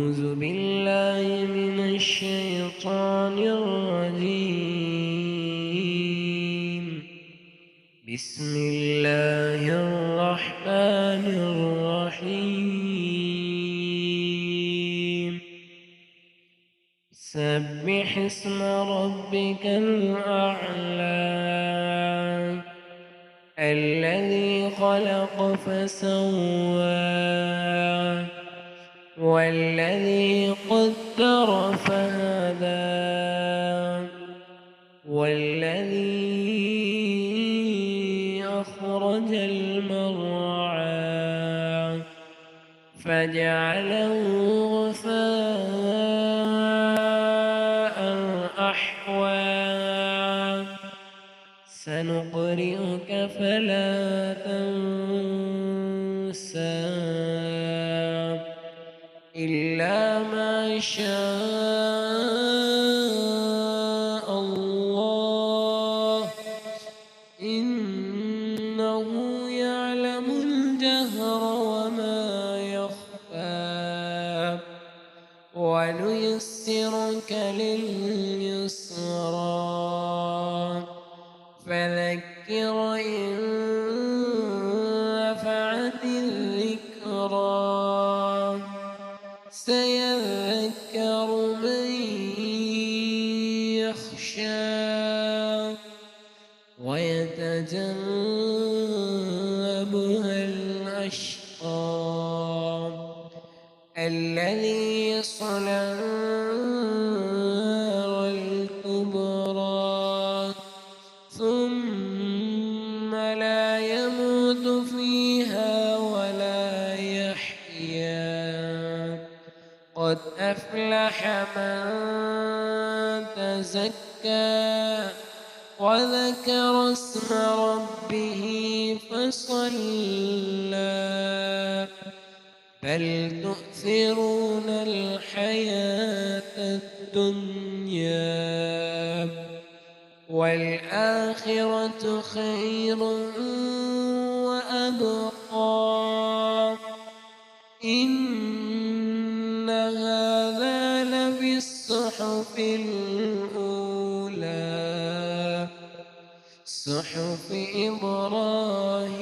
أعوذ بالله من الشيطان الرجيم. بسم الله الرحمن الرحيم. سبح اسم ربك الأعلى الذي خلق فسوى والذي قدر فهدى والذي أخرج المرعى فجعله غثاء أحوى سنقرئك فلا تنسى إلا ما شاء الله إنه يعلم الجهر وما يخفى ونيسرك لليسرى فذكر إن نفعت الذكرى سيذكر من يخشى ويتجنبها الأشقى الذي يصلى النار الكبرى ثم لا يموت فيها ولا يحيا قد أفلح من تزكى وذكر اسم ربه فصلى بل تؤثرون الحياة الدنيا والآخرة خير وأبقى إن هذا لفي الصحف الأولى صحف إبراهيم